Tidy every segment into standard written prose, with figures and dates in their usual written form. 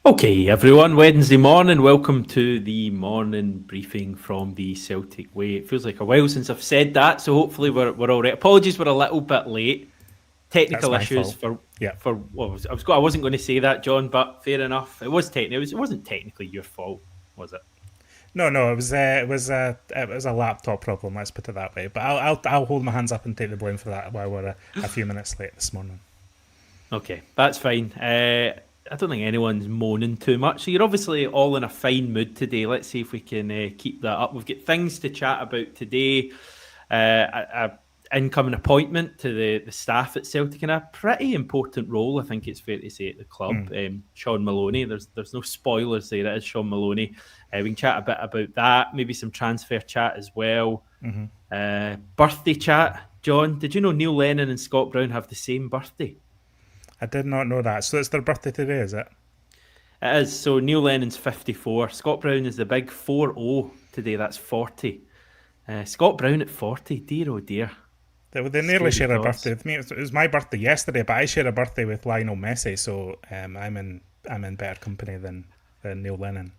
Okay, everyone, Wednesday morning. Welcome to the morning briefing from the Celtic Way. It feels like a while since I've said that, so hopefully we're all right. Apologies, we're a little bit late. That's Technical my issues fault. for Yeah. for what I wasn't going to say that, John, but fair enough. It wasn't technically your fault, was it? No. It was a laptop problem. Let's put it that way. But I'll hold my hands up and take the blame for that while we're a few minutes late this morning. Okay, that's fine. I don't think anyone's moaning too much. So you're obviously all in a fine mood today. Let's see if we can keep that up. We've got things to chat about today. A incoming appointment to the staff at Celtic in a pretty important role, I think it's fair to say, at the club. Shaun Maloney. There's no spoilers there. It is Shaun Maloney. We can chat a bit about that. Maybe some transfer chat as well. Birthday chat. John, did you know Neil Lennon and Scott Brown have the same birthday? I did not know that. So it's their birthday today, is it? It is. So Neil Lennon's 54. Scott Brown is the big 4-0 today. That's 40. Scott Brown at 40. Dear, oh dear. They nearly Scary share a thoughts. birthday with me. It was my birthday yesterday, but I share a birthday with Lionel Messi, so I'm in better company than Neil Lennon.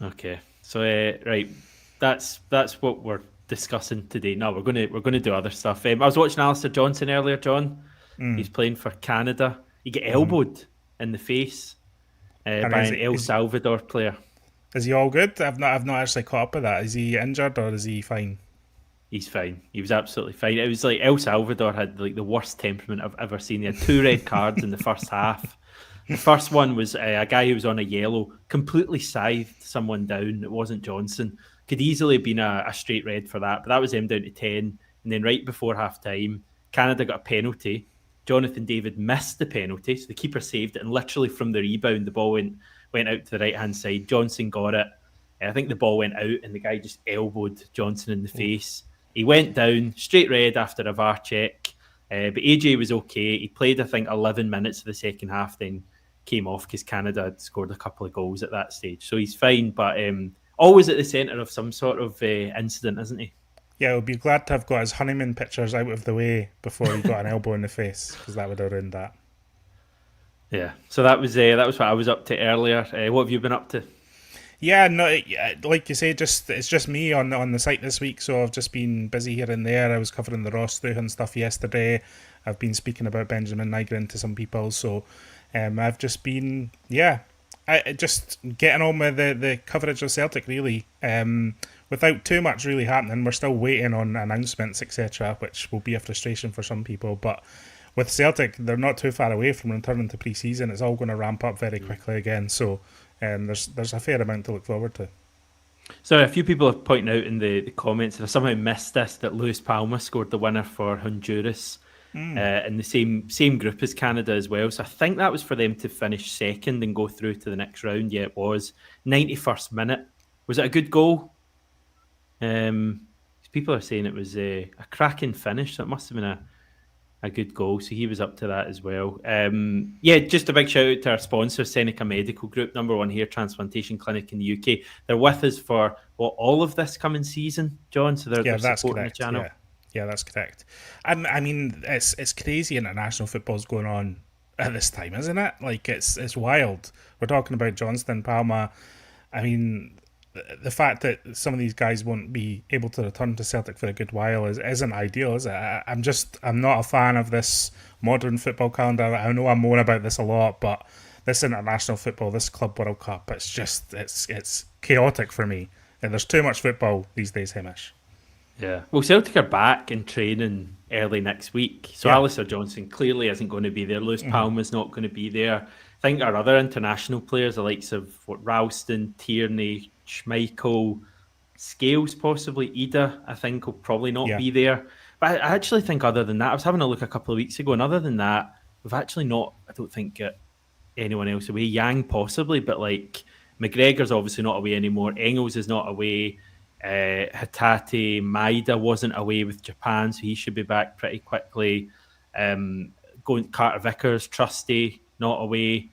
Okay. So, right. That's what we're discussing today. No, we're gonna do other stuff. I was watching Alistair Johnson earlier, John. He's playing for Canada. He got elbowed in the face And by an El Salvador player. is he all good? I've not actually caught up with that. Is he injured or is he fine? He's fine. He was absolutely fine. It was like El Salvador had like the worst temperament I've ever seen. He had 2 red cards in the first half. The first one was a guy who was on a yellow, completely scythed someone down. It wasn't Johnson. Could easily have been a straight red for that, but that was him down to 10. And then right before half time, Canada got a penalty. Jonathan David missed the penalty, so the keeper saved it. And literally from the rebound, the ball went out to the right hand side. Johnson got it. I think the ball went out, and the guy just elbowed Johnson in the face. He went down, straight red after a VAR check. But AJ was okay. He played, I think, 11 minutes of the second half, then came off because Canada had scored a couple of goals at that stage. So he's fine, but always at the centre of some sort of incident, isn't he? Yeah, he'll be glad to have got his honeymoon pictures out of the way before he got an elbow in the face, because that would have ruined that. Yeah. So that was what I was up to earlier. What have you been up to? Yeah, no, like you say, it's just me on the site this week, so I've just been busy here and there. I was covering the Ross Doohan stuff yesterday. I've been speaking about Benjamin Nygren to some people, so I've just been just getting on with the coverage of Celtic really. Without too much really happening, we're still waiting on announcements, etc., which will be a frustration for some people, but with Celtic, they're not too far away from returning to pre-season. It's all going to ramp up very quickly again, so there's a fair amount to look forward to. So a few people have pointed out in the comments, and I somehow missed this, that Luis Palma scored the winner for Honduras in the same group as Canada as well. So I think that was for them to finish second and go through to the next round. Yeah, it was. 91st minute. Was it a good goal? People are saying it was a cracking finish, so it must have been a good goal. So he was up to that as well. Just a big shout out to our sponsor, Seneca Medical Group, #1 hair transplantation clinic in the UK. They're with us for all of this coming season, John. So they're That's supporting correct. the channel. Yeah, that's correct. And I mean, it's crazy international football's going on at this time, isn't it? Like it's wild. We're talking about Johnston, Palma. I mean, the fact that some of these guys won't be able to return to Celtic for a good while isn't ideal, is it? I'm not a fan of this modern football calendar. I know I'm moaning about this a lot, but this international football, this Club World Cup, it's chaotic for me. And there's too much football these days, Hamish. Yeah. Well, Celtic are back in training early next week. So Yeah. Alistair Johnson clearly isn't going to be there. Lewis Palma's not going to be there. I think our other international players, the likes of Ralston, Tierney, Schmeichel, Scales, possibly Ida, I think will probably not be there. But I actually think other than that, I was having a look a couple of weeks ago, and other than that, we've actually not, I don't think, got anyone else away. Yang possibly, but like McGregor's obviously not away anymore. Engels is not away. Hatate Maida wasn't away with Japan, so he should be back pretty quickly. Going Carter Vickers, Trusty, not away.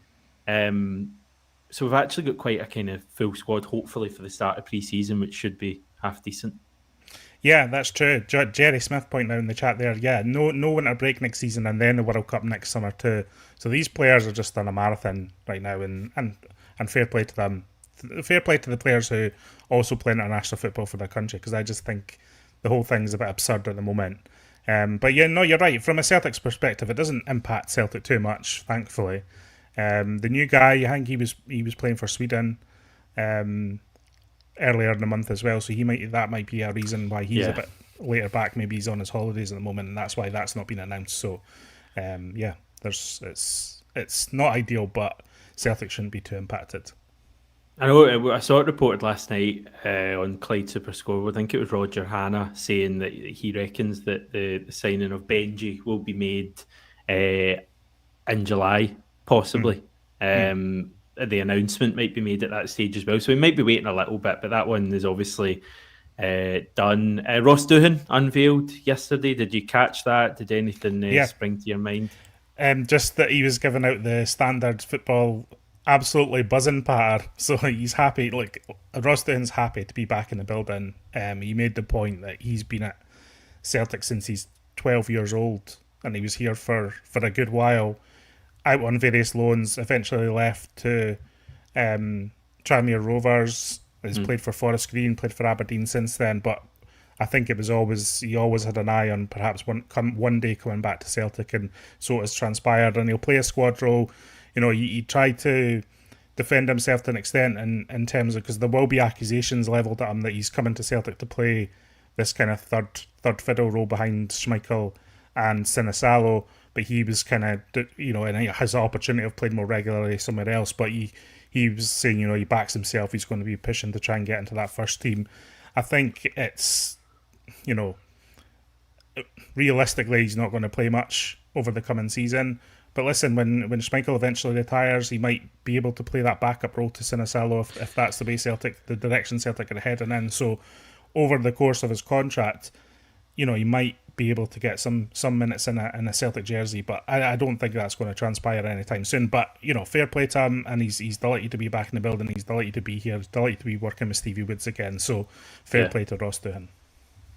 So we've actually got quite a kind of full squad, hopefully, for the start of pre-season, which should be half decent. Yeah, that's true. Jerry Smith pointing out in the chat there. Yeah, no winter break next season, and then the World Cup next summer too. So these players are just on a marathon right now, and fair play to them. Fair play to the players who also play international football for their country, because I just think the whole thing's a bit absurd at the moment. But yeah, no, you're right. From a Celtic's perspective, it doesn't impact Celtic too much, thankfully. The new guy, I think he was playing for Sweden. Um, Earlier in the month as well. So that might be a reason why he's a Yeah. bit later back. Maybe he's on his holidays at the moment, and that's why that's not been announced. So, yeah, it's not ideal, but Celtic shouldn't be too impacted. I know I saw it reported last night on Clyde Super Scoreboard. I think it was Roger Hanna saying that he reckons that the signing of Benji will be made in July, Mm. possibly. Mm. The announcement might be made at that stage as well. So we might be waiting a little bit, but that one is obviously done. Ross Doohan unveiled yesterday. Did you catch that? Did anything Yeah, spring to your mind? just that he was giving out the standard football absolutely buzzing patter. So he's happy. Like Roston's happy to be back in the building. He made the point that he's been at Celtic since he's 12 years old, and he was here for a good while, out on various loans, eventually left to Tranmere Rovers. He's Mm. played for Forest Green, played for Aberdeen since then, but I think it was always he always had an eye on perhaps one day coming back to Celtic, and so it has transpired. And he'll play a squad role. You know, he tried to defend himself to an extent in terms of, because there will be accusations levelled at him that he's coming to Celtic to play this kind of third fiddle role behind Schmeichel and Sinisalo, but he was kind of, you know, and he has the opportunity of playing more regularly somewhere else, but he was saying, you know, he backs himself, he's going to be pushing to try and get into that first team. I think it's, you know, realistically he's not going to play much over the coming season. But listen, when Schmeichel eventually retires, he might be able to play that backup role to Sinisalo if that's the way Celtic, the direction Celtic are heading in. So over the course of his contract, you know, he might be able to get some minutes in a Celtic jersey, but I don't think that's going to transpire anytime soon. But you know, fair play to him, and he's delighted to be back in the building. He's delighted to be here. He's delighted to be working with Stevie Woods again. So fair Yeah. play to Ross Doohan.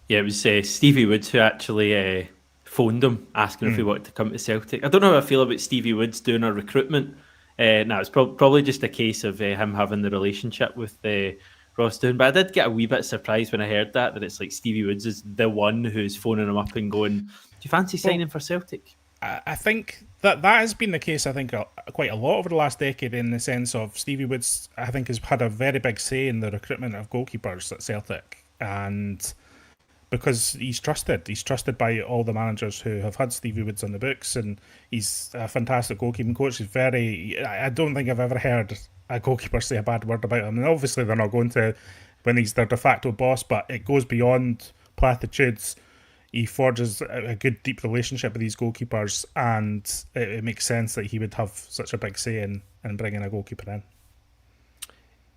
Yeah, it was Stevie Woods who actually phoned him asking if he Mm. wanted to come to Celtic. I don't know how I feel about Stevie Woods doing a recruitment. No, it's probably just a case of him having the relationship with Ross Doon. But I did get a wee bit surprised when I heard that it's like Stevie Woods is the one who's phoning him up and going, "Do you fancy Well, signing for Celtic?" I think that has been the case. I think quite a lot over the last decade, in the sense of Stevie Woods, I think, has had a very big say in the recruitment of goalkeepers at Celtic, and because he's trusted by all the managers who have had Stevie Woods on the books, and he's a fantastic goalkeeping coach. He's very. I don't think I've ever heard a goalkeeper say a bad word about him, and obviously they're not going to when he's their de facto boss, but it goes beyond platitudes. He forges a good, deep relationship with these goalkeepers, and it makes sense that he would have such a big say in bringing a goalkeeper in.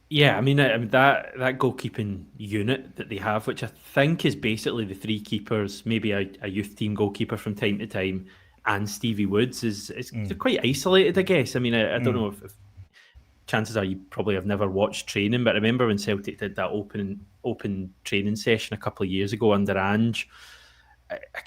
Yeah, I mean that goalkeeping unit that they have, which I think is basically the three keepers, maybe a youth team goalkeeper from time to time, and Stevie Woods is Mm. they're quite isolated, I guess. I mean, I don't Mm. know if chances are you probably have never watched training, but I remember when Celtic did that open training session a couple of years ago under Ange.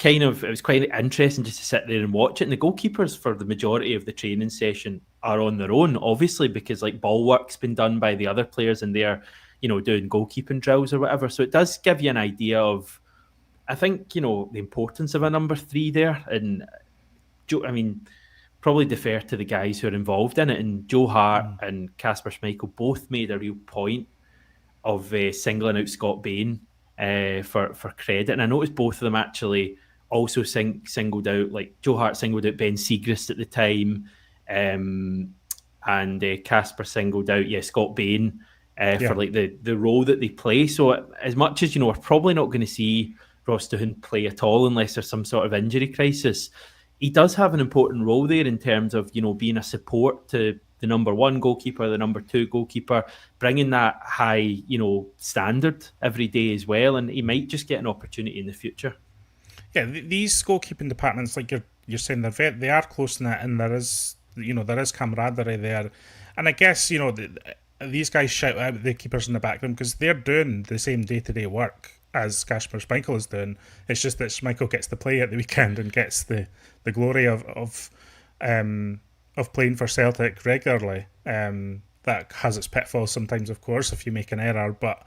It was quite interesting just to sit there and watch it. And the goalkeepers for the majority of the training session are on their own, obviously, because like ball work's been done by the other players and they're, doing goalkeeping drills or whatever. So it does give you an idea of, I think, the importance of a number three there. And I mean, probably defer to the guys who are involved in it. And Joe Hart Mm. and Casper Schmeichel both made a real point of singling out Scott Bain for credit, and I noticed both of them actually also singled out, like Joe Hart singled out Ben Siegrist at the time, and Casper singled out Scott Bain for Yeah. like the role that they play. So as much as we're probably not going to see Ross Doohan play at all unless there's some sort of injury crisis. He does have an important role there in terms of being a support to the number one goalkeeper, the number two goalkeeper, bringing that high, standard every day as well. And he might just get an opportunity in the future. Yeah, these goalkeeping departments, like you're saying, they are close knit, and there is camaraderie there, and I guess these guys shout out the keepers in the backroom because they're doing the same day to day work. as Casper Schmeichel is doing. It's just that Schmeichel gets to play at the weekend and gets the glory of playing for Celtic regularly. That has its pitfalls sometimes, of course, if you make an error. But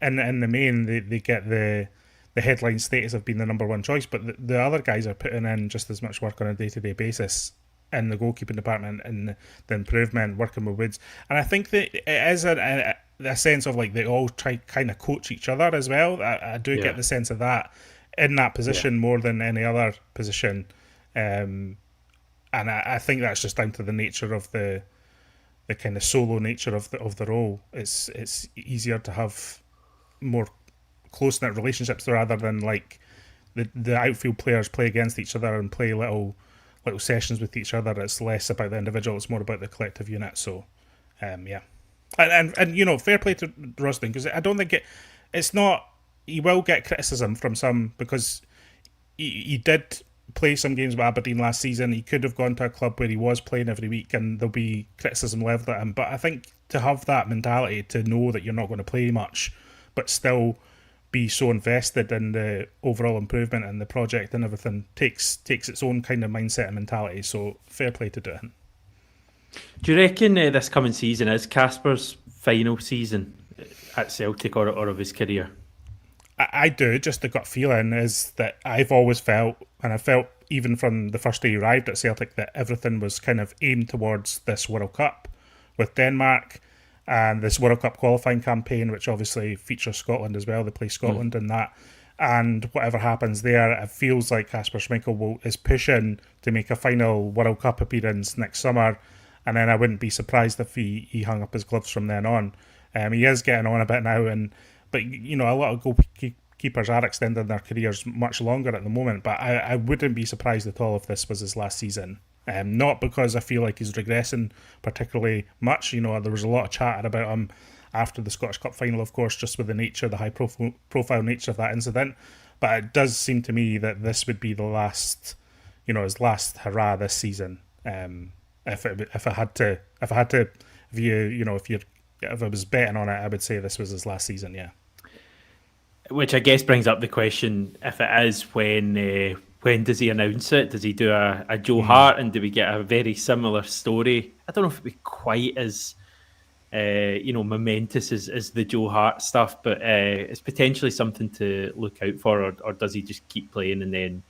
in the main, they get the headline status of being the number one choice. But the other guys are putting in just as much work on a day-to-day basis in the goalkeeping department and the improvement, working with Woods. And I think that it is a sense of like they all try kind of coach each other as well. I do get the sense of that in that position more than any other position. And I think that's just down to the nature of the kind of solo nature of the role. It's easier to have more close-knit relationships rather than like the outfield players play against each other and play little sessions with each other. It's less about the individual, it's more about the collective unit. So and you know, fair play to Rosling, because I don't think it's not, he will get criticism from some, because he did play some games with Aberdeen last season. He could have gone to a club where he was playing every week and there'll be criticism levelled at him. But I think to have that mentality, to know that you're not going to play much, but still be so invested in the overall improvement and the project and everything, takes its own kind of mindset and mentality. So fair play to Doohan. Do you reckon this coming season is Casper's final season at Celtic or of his career? I do. Just the gut feeling is that I've always felt, and I felt even from the first day he arrived at Celtic, that everything was kind of aimed towards this World Cup with Denmark and this World Cup qualifying campaign, which obviously features Scotland as well. They play Scotland in that. And whatever happens there, it feels like Casper Schmeichel is pushing to make a final World Cup appearance next summer. And then I wouldn't be surprised if he hung up his gloves from then on. He is getting on a bit now, but you know, a lot of goalkeepers are extending their careers much longer at the moment. But I wouldn't be surprised at all if this was his last season. Not because I feel like he's regressing particularly much. You know, there was a lot of chatter about him after the Scottish Cup final, of course, just with the high profile nature of that incident. But it does seem to me that this would be the last, you know, his last hurrah this season. If I was betting on it, I would say this was his last season. Yeah. Which I guess brings up the question: if it is, when does he announce it? Does he do a Joe Hart, and do we get a very similar story? I don't know if it'd be quite as momentous as the Joe Hart stuff, but it's potentially something to look out for. Or does he just keep playing and then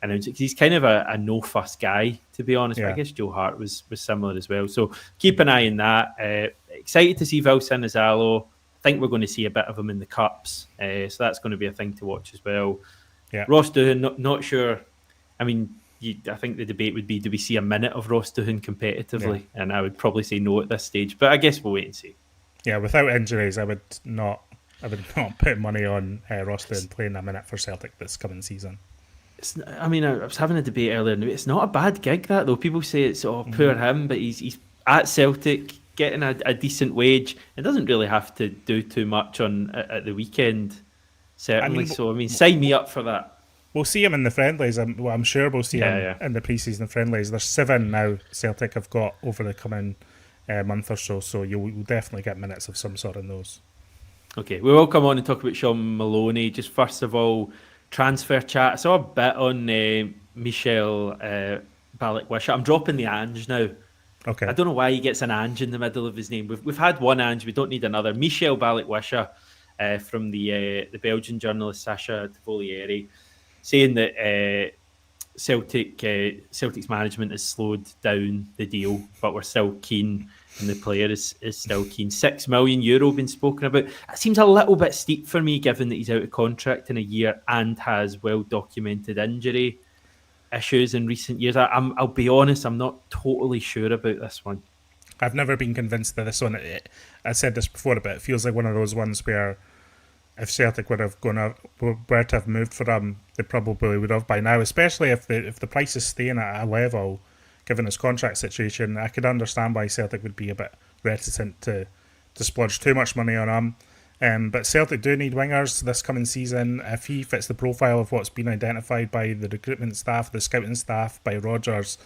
announce it? 'Cause he's kind of a no fuss guy, to be honest. Yeah. But I guess Joe Hart was similar as well. So keep an eye on that. Excited to see Wilson Azalo. I think we're going to see a bit of him in the cups, so that's going to be a thing to watch as well. Yeah. Ross Doohan, not sure. I mean, I think the debate would be, do we see a minute of Ross Doohan competitively? Yeah. And I would probably say no at this stage, but I guess we'll wait and see. Yeah, without injuries, I would not put money on Ross Doohan playing a minute for Celtic this coming season. I was having a debate earlier. It's not a bad gig, that though. People say it's poor him, but he's at Celtic getting a decent wage. It doesn't really have to do too much at the weekend, certainly. Sign me up for that. We'll see him in the friendlies. I'm sure we'll see him in the pre-season friendlies. There's 7 now Celtic have got over the coming month or so you'll definitely get minutes of some sort in those. Okay, we will come on and talk about Shaun Maloney. Just first of all, transfer chat. I saw a bit on Michel Balikwisha. I'm dropping the Ange now. Okay. I don't know why he gets an Ange in the middle of his name. We've had one Ange, we don't need another. Michel Balikwisha from the Belgian journalist Sacha Tavolieri, saying that Celtic's management has slowed down the deal, but we're still keen, and the player is still keen. €6 million been spoken about. It seems a little bit steep for me, given that he's out of contract in a year and has well-documented injury issues in recent years. I'll be honest, I'm not totally sure about this one. I've never been convinced that this one. I said this before, but it feels like one of those ones where if Celtic were to have moved for him, they probably would have by now. Especially if the price is staying at a level, given his contract situation, I could understand why Celtic would be a bit reticent to splurge too much money on him. But Celtic do need wingers this coming season. If he fits the profile of what's been identified by the recruitment staff, the scouting staff, by Rodgers,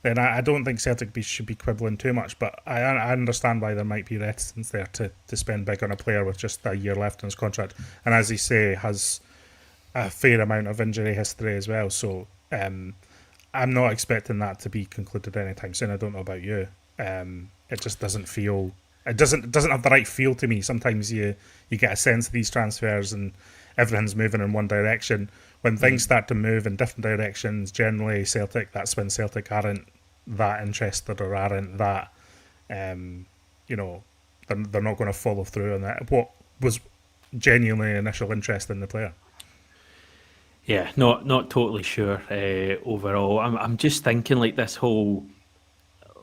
then I don't think Celtic should be quibbling too much. But I understand why there might be reticence there to spend big on a player with just a year left in his contract, and as you say, has a fair amount of injury history as well. So I'm not expecting that to be concluded anytime soon. I don't know about you. It just doesn't feel. It doesn't have the right feel to me. Sometimes you get a sense of these transfers and everything's moving in one direction. When things start to move in different directions, generally that's when Celtic aren't that interested or aren't that, they're not going to follow through on that. What was genuinely initial interest in the player. Yeah, not totally sure overall. I'm just thinking like this whole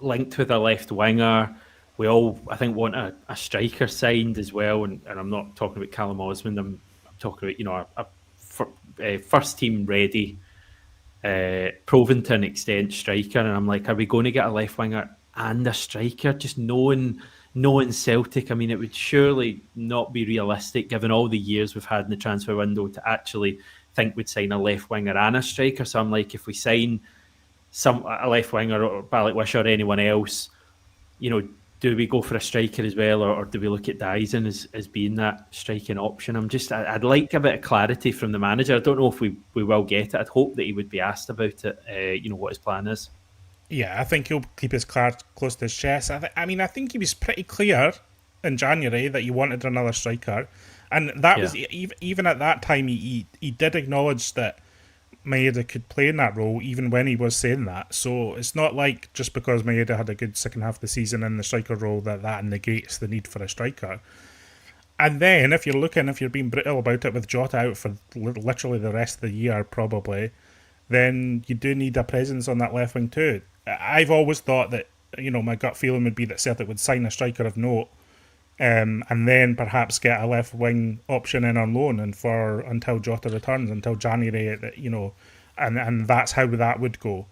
linked with a left winger. We all, I think, want a striker signed as well, and I'm not talking about Callum Osmond. I'm talking about a first team ready, proven to an extent striker, and I'm like, are we going to get a left winger and a striker? Just knowing Celtic, I mean, it would surely not be realistic given all the years we've had in the transfer window to actually think we'd sign a left winger and a striker. So I'm like, if we sign a left winger or Balikwisha or anyone else, do we go for a striker as well, or do we look at Dyson as being that striking option? I'd like a bit of clarity from the manager. I don't know if we will get it. I'd hope that he would be asked about it, what his plan is. Yeah, I think he'll keep his card close to his chest. I think he was pretty clear in January that he wanted another striker. And that was, even at that time, he did acknowledge that Maeda could play in that role even when he was saying that. So it's not like just because Maeda had a good second half of the season in the striker role that negates the need for a striker. And then if you're being brutal about it with Jota out for literally the rest of the year probably, then you do need a presence on that left wing too. I've always thought that, my gut feeling would be that Celtic would sign a striker of note, and then perhaps get a left wing option in on loan until Jota returns, until January, and that's how that would go.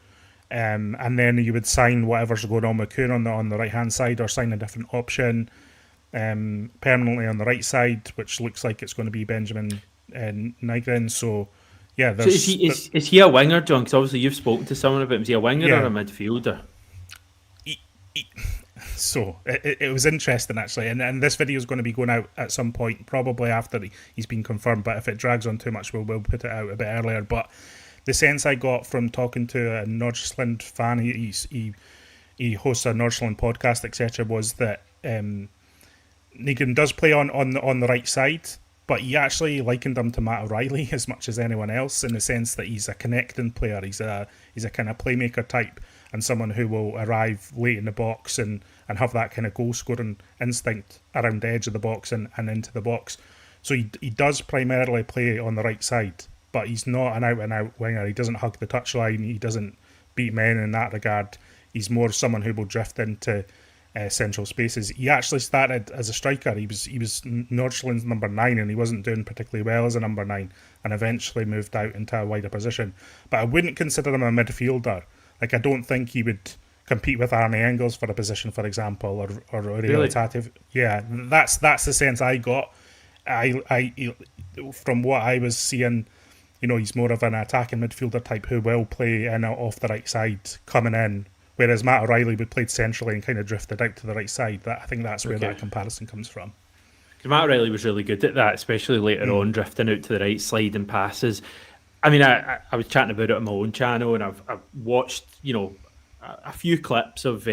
And then you would sign whatever's going on with Kuhn on the right hand side, or sign a different option permanently on the right side, which looks like it's going to be Benjamin Nygren. So yeah, so is he a winger, John? Because obviously you've spoken to someone about him. Is he a winger or a midfielder? So it was interesting actually, and this video is going to be going out at some point, probably after he's been confirmed. But if it drags on too much, we'll put it out a bit earlier. But the sense I got from talking to a Nordsjælland fan, he hosts a Nordsjælland podcast, etc., was that Nygren does play on the right side, but he actually likened him to Matt O'Reilly as much as anyone else, in the sense that he's a connecting player. He's a kind of playmaker type, and someone who will arrive late in the box and have that kind of goal scoring instinct around the edge of the box and into the box. So he does primarily play on the right side, but he's not an out and out winger. He doesn't hug the touchline. He doesn't beat men in that regard. He's more someone who will drift into central spaces. He actually started as a striker. He was Nordsjælland's number 9, and he wasn't doing particularly well as a number 9, and eventually moved out into a wider position. But I wouldn't consider him a midfielder. Like, I don't think he would compete with Arne Engels for a position, for example, or really? Tativ. Yeah, that's the sense I got. I from what I was seeing, he's more of an attacking midfielder type who will play in off the right side coming in, whereas Matt O'Reilly would play centrally and kind of drifted out to the right side. I think that's where that comparison comes from. Because Matt O'Reilly was really good at that, especially later on, drifting out to the right, sliding passes. I mean, I was chatting about it on my own channel, and I've watched, a few clips of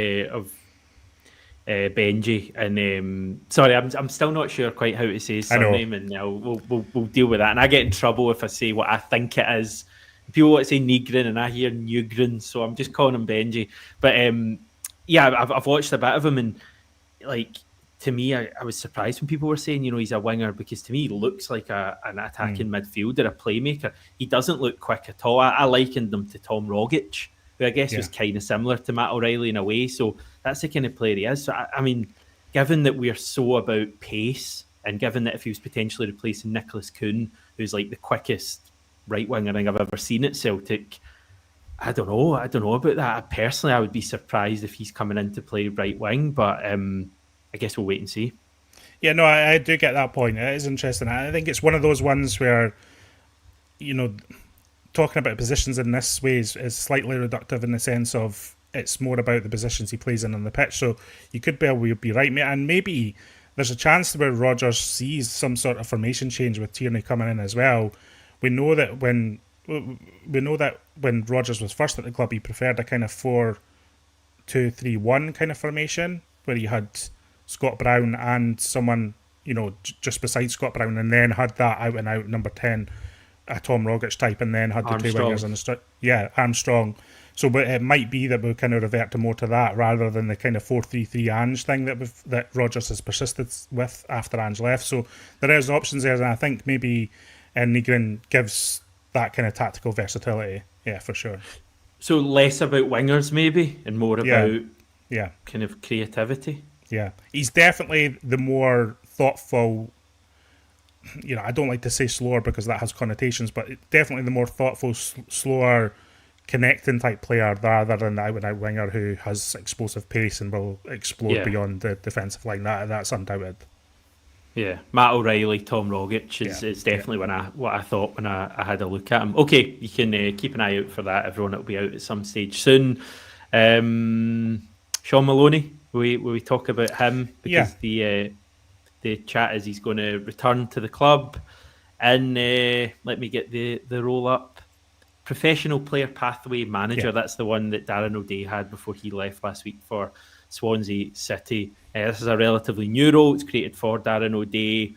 Benji, and sorry, I'm still not sure quite how to say his surname, and we'll deal with that. And I get in trouble if I say what I think it is. People want to say Nygren, and I hear Nygren, so I'm just calling him Benji. But I've watched a bit of him, and like, to me, I was surprised when people were saying, he's a winger, because to me, he looks like an attacking midfielder, a playmaker. He doesn't look quick at all. I likened him to Tom Rogic, who I guess was kind of similar to Matt O'Reilly in a way. So that's the kind of player he is. So, I mean, given that we're so about pace, and given that if he was potentially replacing Nicholas Kuhn, who's like the quickest right winger I think I've ever seen at Celtic, I don't know about that. Personally, I would be surprised if he's coming in to play right wing, but I guess we'll wait and see. Yeah, no, I do get that point. It is interesting. I think it's one of those ones where, talking about positions in this way is slightly reductive, in the sense of it's more about the positions he plays in on the pitch. So you could be right, mate. And maybe there's a chance where Rodgers sees some sort of formation change with Tierney coming in as well. We know that when Rodgers was first at the club, he preferred a kind of 4-2-3-1 kind of formation where he had Scott Brown and someone, just beside Scott Brown, and then had that out and out number 10, a Tom Rogic type, and then had the two wingers on the start. Yeah, Armstrong. So but it might be that we'll kind of revert to more to that rather than the kind of 4-3-3 Ange thing that Rodgers has persisted with after Ange left. So there is options there, and I think maybe Nygren gives that kind of tactical versatility. Yeah, for sure. So less about wingers maybe, and more about yeah, kind of creativity. Yeah, he's definitely the more thoughtful. I don't like to say slower because that has connotations, but definitely the more thoughtful, slower, connecting type player rather than the out-and-out winger who has explosive pace and will explode beyond the defensive line. That's undoubted. Yeah, Matt O'Reilly, Tom Rogic is definitely what I thought when I had a look at him. Okay, you can keep an eye out for that. Everyone will be out at some stage soon. Shaun Maloney, will we talk about him? Because the chat is he's going to return to the club. And let me get the roll up. Professional Player Pathway Manager. That's the one that Darren O'Day had before he left last week for Swansea City. This is a relatively new role. It's created for Darren O'Day,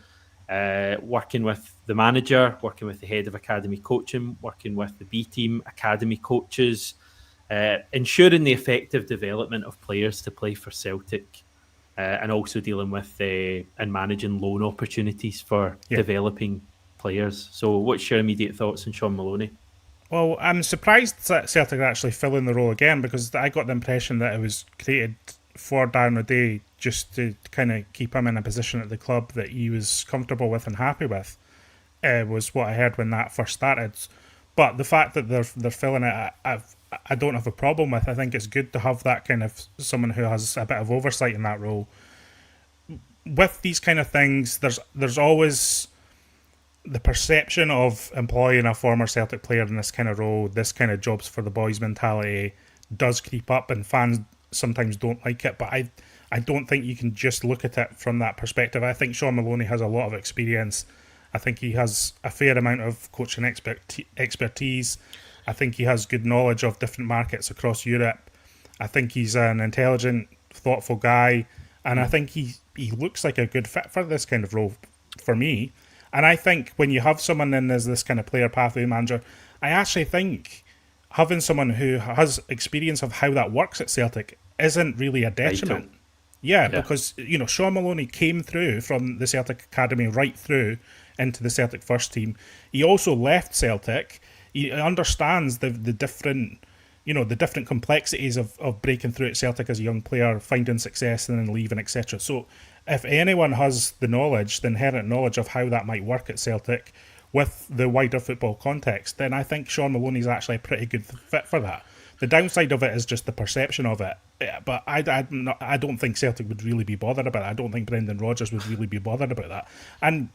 working with the manager, working with the head of academy coaching, working with the B team academy coaches, ensuring the effective development of players to play for Celtic, and also dealing with and managing loan opportunities for developing players. So what's your immediate thoughts on Shaun Maloney? Well, I'm surprised that Celtic are actually filling the role again, because I got the impression that it was created for Darren O'Day just to kind of keep him in a position at the club that he was comfortable with and happy with, was what I heard when that first started. But the fact that they're filling it, I don't have a problem with. I think it's good to have that kind of someone who has a bit of oversight in that role. With these kind of things, there's always the perception of employing a former Celtic player in this kind of role, this kind of jobs for the boys mentality, does creep up, and fans sometimes don't like it. But I don't think you can just look at it from that perspective. I think Shaun Maloney has a lot of experience. I think he has a fair amount of coaching expertise. I think he has good knowledge of different markets across Europe. I think he's an intelligent, thoughtful guy, and I think he looks like a good fit for this kind of role for me. And I think when you have someone in as this kind of player pathway manager, I actually think having someone who has experience of how that works at Celtic isn't really a detriment. Yeah, because Shaun Maloney came through from the Celtic academy right through into the Celtic first team. He also left Celtic. He understands the different the different complexities of breaking through at Celtic as a young player, finding success and then leaving, etc. So if anyone has the knowledge, the inherent knowledge of how that might work at Celtic with the wider football context, then I think Shaun Maloney is actually a pretty good fit for that. The downside of it is just the perception of it. But I don't think Celtic would really be bothered about it. I don't think Brendan Rodgers would really be bothered about that. And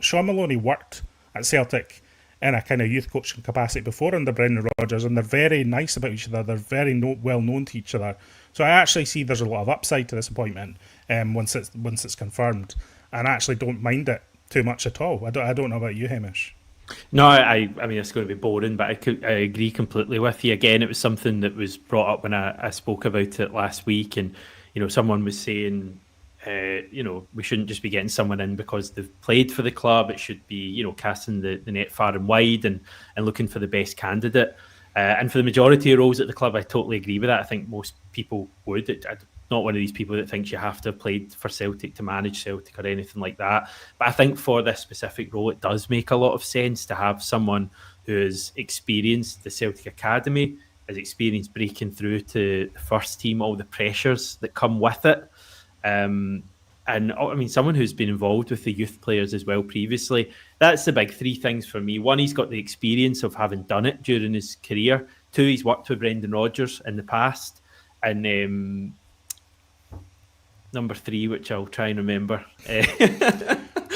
Shaun Maloney worked at Celtic in a kind of youth coaching capacity before under Brendan Rodgers, and they're very nice about each other. They're very well known to each other. So I actually see there's a lot of upside to this appointment once it's confirmed, and I actually don't mind it too much at all. I don't know about you, Hamish. No, I mean, it's going to be boring, but I agree completely with you. Again, it was something that was brought up when I spoke about it last week, and someone was saying, we shouldn't just be getting someone in because they've played for the club. It should be, casting the net far and wide and looking for the best candidate. And for the majority of roles at the club, I totally agree with that. I think most people would. I'm not one of these people that thinks you have to have played for Celtic to manage Celtic or anything like that. But I think for this specific role, it does make a lot of sense to have someone who has experienced the Celtic Academy, has experienced breaking through to the first team, all the pressures that come with it. And I mean, someone who's been involved with the youth players as well previously. That's the big three things for me. One, he's got the experience of having done it during his career. Two, he's worked with Brendan Rodgers in the past. And number three, which I'll try and remember.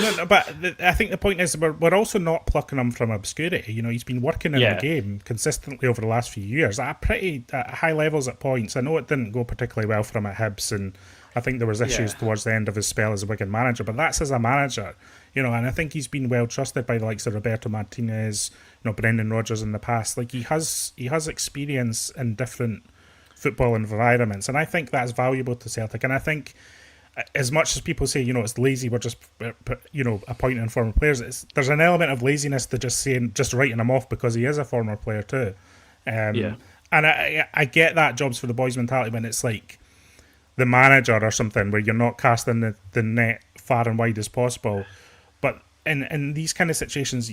No, but I think the point is we're also not plucking him from obscurity. You know, he's been working in the Yeah, game consistently over the last few years at pretty high levels at points. I know it didn't go particularly well for him at Hibs, and I think there was issues yeah, towards the end of his spell as a Wigan manager. But that's as a manager, you know, and I think he's been well trusted by the likes of Roberto Martinez, you know, Brendan Rodgers in the past. Like he has experience in different football environments, and I think that's valuable to Celtic. And I think as much as people say, you know, it's lazy, we're just, you know, appointing former players, there's an element of laziness to just writing him off because he is a former player too. yeah, And I get that jobs for the boys mentality when it's like the manager or something where you're not casting the net far and wide as possible. But in these kind of situations,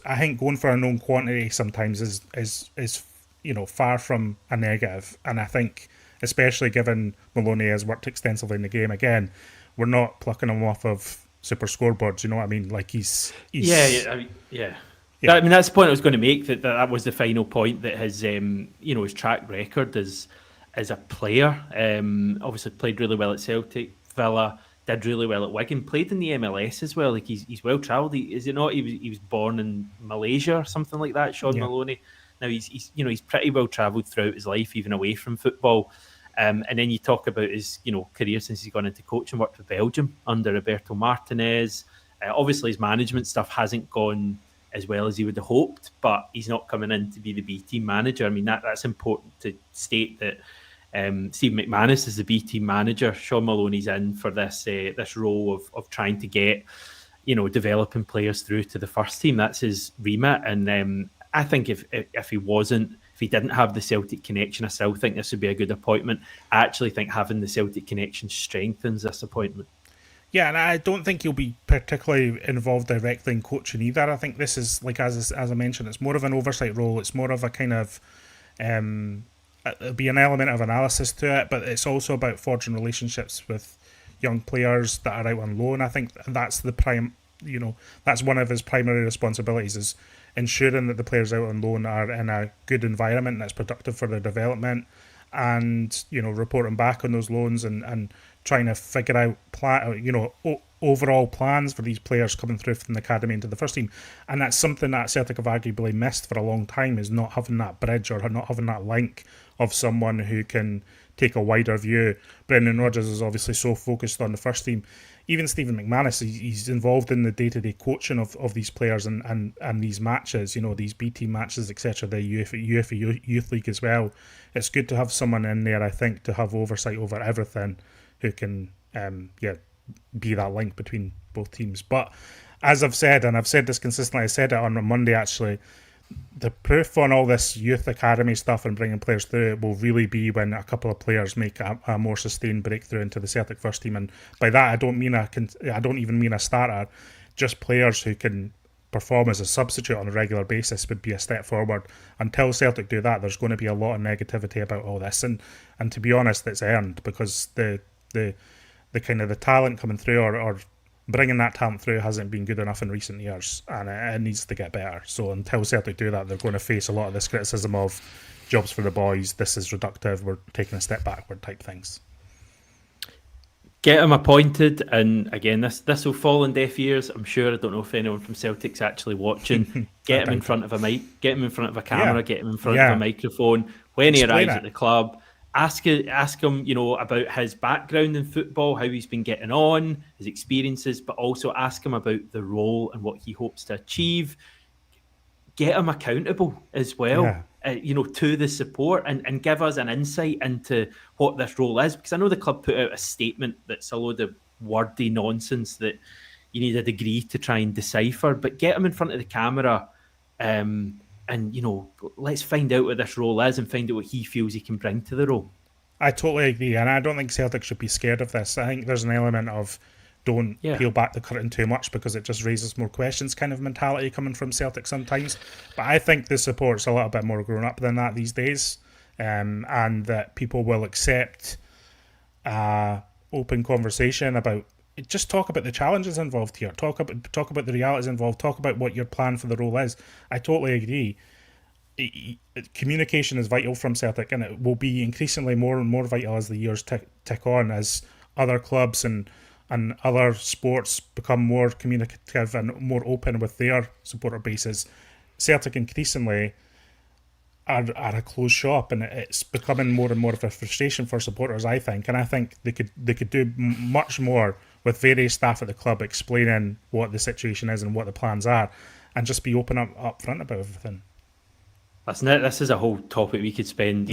I think going for a known quantity sometimes is you know, far from a negative. And I think, especially given Maloney has worked extensively in the game, again, we're not plucking him off of super scoreboards. You know what I mean? Like he's yeah. I mean, yeah. yeah, I mean, that's the point I was going to make. That was the final point. That his, you know, his track record as a player. Obviously played really well at Celtic, Villa, did really well at Wigan, played in the MLS as well. Like he's well travelled. Is it not? He was born in Malaysia or something like that. Shaun yeah. Maloney. Now he's you know, he's pretty well travelled throughout his life, even away from football. And then you talk about his, you know, career since he's gone into coaching, worked for Belgium under Roberto Martinez. Obviously, his management stuff hasn't gone as well as he would have hoped, but he's not coming in to be the B team manager. I mean, that's important to state that Steve McManus is the B team manager. Shaun Maloney's in for this role of trying to get, you know, developing players through to the first team. That's his remit, and I think if he didn't have the Celtic connection, I still think this would be a good appointment. I actually think having the Celtic connection strengthens this appointment. Yeah, and I don't think he'll be particularly involved directly in coaching either. I think this is, like, as I mentioned, it's more of an oversight role. It's more of a kind of it'll be an element of analysis to it, but it's also about forging relationships with young players that are out on loan. I think that's that's one of his primary responsibilities, is ensuring that the players out on loan are in a good environment that's productive for their development, and, you know, reporting back on those loans and trying to figure out overall plans for these players coming through from the academy into the first team. And that's something that Celtic have arguably missed for a long time, is not having that bridge or not having that link of someone who can take a wider view. Brendan Rodgers is obviously so focused on the first team. Even Stephen McManus, he's involved in the day-to-day coaching of these players and these matches, you know, these B team matches, etc., the UEFA Youth League as well. It's good to have someone in there, I think, to have oversight over everything, who can be that link between both teams. But as I've said, and I've said this consistently, I said it on Monday actually, the proof on all this youth academy stuff and bringing players through it will really be when a couple of players make a more sustained breakthrough into the Celtic first team. And by that, I don't even mean a starter. Just players who can perform as a substitute on a regular basis would be a step forward. Until Celtic do that, there's going to be a lot of negativity about all this. And to be honest, it's earned, because the kind of the talent coming through or bringing that talent through hasn't been good enough in recent years, and it needs to get better. So until Celtic do that, they're going to face a lot of this criticism of jobs for the boys, this is reductive, we're taking a step backward type things. Get him appointed, and again, this will fall on deaf ears, I'm sure. I don't know if anyone from Celtic's actually watching. Get him in front of a mic, get him in front of a camera, get him in front of a microphone when he arrives at the club. Ask him, you know, about his background in football, how he's been getting on, his experiences, but also ask him about the role and what he hopes to achieve. Get him accountable as well, you know, to the support, and give us an insight into what this role is. Because I know the club put out a statement that's a load of wordy nonsense that you need a degree to try and decipher, but get him in front of the camera, and, you know, let's find out what this role is and find out what he feels he can bring to the role. I totally agree, and I don't think Celtic should be scared of this. I think there's an element of don't peel back the curtain too much because it just raises more questions kind of mentality coming from Celtic sometimes. But I think the support's a little bit more grown up than that these days, and that people will accept open conversation about, just talk about the challenges involved here. Talk about the realities involved. Talk about what your plan for the role is. I totally agree. Communication is vital from Celtic, and it will be increasingly more and more vital as the years tick on, as other clubs and and other sports become more communicative and more open with their supporter bases, Celtic increasingly are a closed shop, and it's becoming more and more of a frustration for supporters, I think. And I think they could do much more with various staff at the club explaining what the situation is and what the plans are, and just be open up front about everything. Listen, this is a whole topic we could spend,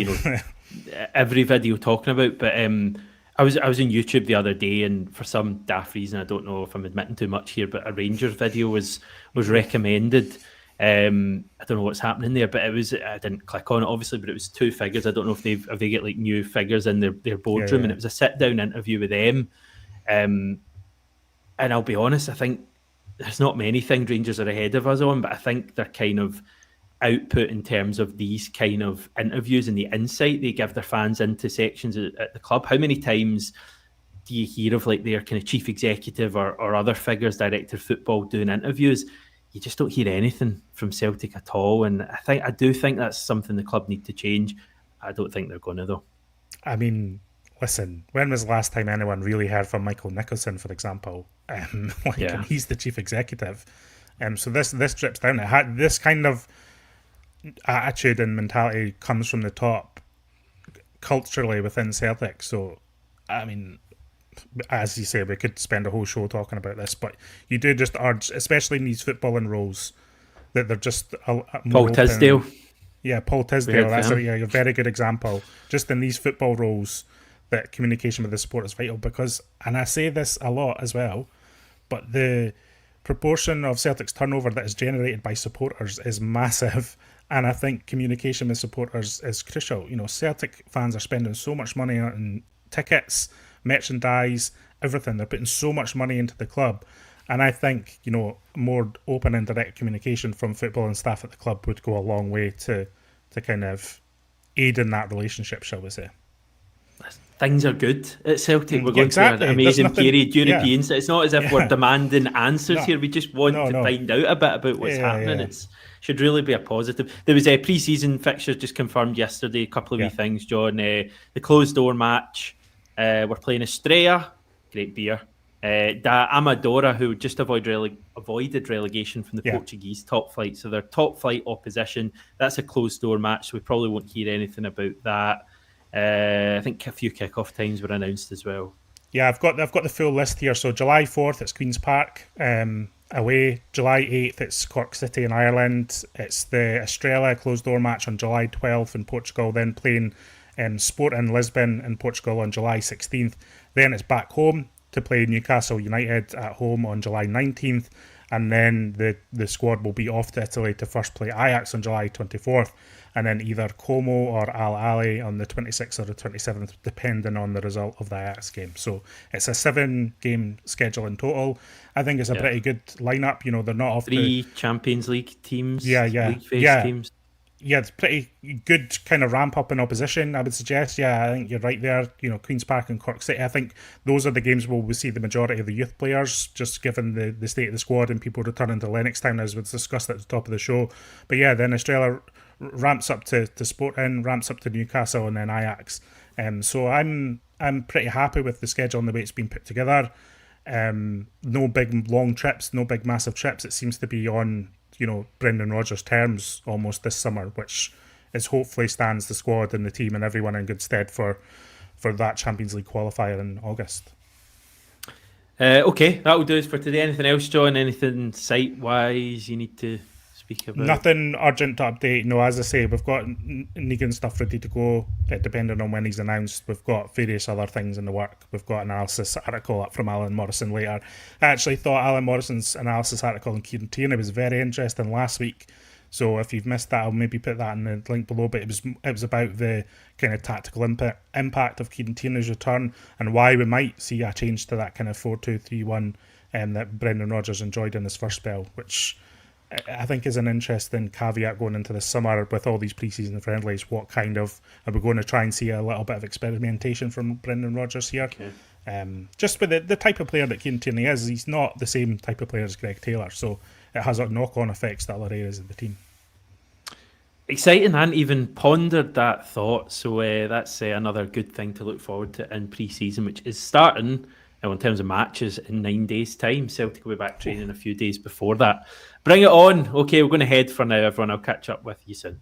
every video talking about. But I was on YouTube the other day, and for some daft reason, I don't know if I'm admitting too much here, but a Rangers video was recommended. I don't know what's happening there, but I didn't click on it obviously, but it was two figures. I don't know if they get like new figures in their boardroom, and it was a sit down interview with them. And I'll be honest, I think there's not many things Rangers are ahead of us on, but I think they're kind of output in terms of these kind of interviews and the insight they give their fans into sections at the club. How many times do you hear of like their kind of chief executive or other figures, director of football, doing interviews? You just don't hear anything from Celtic at all, and I do think that's something the club need to change. I don't think they're going to, though. I mean, listen, when was the last time anyone really heard from Michael Nicholson, for example? And he's the chief executive. So this drips down. This kind of attitude and mentality comes from the top culturally within Celtic. So, I mean, as you say, we could spend a whole show talking about this, but you do just urge, especially in these footballing roles, that they're just Paul Tisdale. Yeah, Paul Tisdale. That's a very good example. Just in these football roles, that communication with the support is vital, because, and I say this a lot as well, but the proportion of Celtic's turnover that is generated by supporters is massive, and I think communication with supporters is crucial. Celtic fans are spending so much money on tickets, merchandise, everything. They're putting so much money into the club, and I think more open and direct communication from football and staff at the club would go a long way to kind of aid in that relationship, shall we say. Things are good at Celtic. We're going through an amazing period. Europeans. It's not as if we're demanding answers here. We just want to find out a bit about what's happening. It should really be a positive. There was a pre-season fixture just confirmed yesterday. A couple of wee things, John. The closed door match. We're playing Estrella, great beer. Da Amadora, who just avoided relegation from the Portuguese top flight. So they're top flight opposition. That's a closed door match, so we probably won't hear anything about that. I think a few kickoff times were announced as well. Yeah, I've got the full list here. So July 4th, it's Queen's Park away. July 8th, it's Cork City in Ireland. It's the Estrella closed door match on July 12th in Portugal. Then playing Sport in Lisbon in Portugal on July 16th. Then it's back home to play Newcastle United at home on July 19th. And then the squad will be off to Italy to first play Ajax on July 24th. And then either Como or Al Ahly on the 26th or the 27th, depending on the result of the Ajax game. So it's a 7-game schedule in total. I think it's a pretty good lineup. They're not off 3 Champions League teams. League phase teams. Yeah, it's pretty good kind of ramp up in opposition, I would suggest. Yeah, I think you're right there. Queen's Park and Cork City. I think those are the games where we see the majority of the youth players, just given the state of the squad and people returning to Lennoxtown, as was discussed at the top of the show. But yeah, then Australia ramps up to Sporting, ramps up to Newcastle, and then Ajax. So I'm pretty happy with the schedule and the way it's been put together. No big long trips, no big massive trips. It seems to be on Brendan Rodgers' terms almost this summer, which is hopefully stands the squad and the team and everyone in good stead for that Champions League qualifier in August. Okay, that will do us for today. Anything else, John? Anything site-wise you need to speak about? Nothing urgent to update. No, as I say, we've got Negan stuff ready to go, depending on when he's announced. We've got various other things in the work. We've got an analysis article up from Alan Morrison later. I actually thought Alan Morrison's analysis article on Kieran Tierney was very interesting last week. So if you've missed that, I'll maybe put that in the link below. But it was about the kind of tactical impact of Kieran Tierney's return and why we might see a change to that kind of 4-2-3-1 that Brendan Rodgers enjoyed in his first spell, which I think is an interesting caveat going into the summer with all these pre-season friendlies. What kind of are we going to try and see a little bit of experimentation from Brendan Rodgers here? Okay. Just with the type of player that Kieran Tierney is, he's not the same type of player as Greg Taylor, so it has a knock-on effects to other areas of the team. Exciting. I hadn't even pondered that thought, so that's another good thing to look forward to in pre-season, which is starting in terms of matches in 9 days' time. Celtic will be back training a few days before that. Bring it on. Okay, we're going to head for now, everyone. I'll catch up with you soon.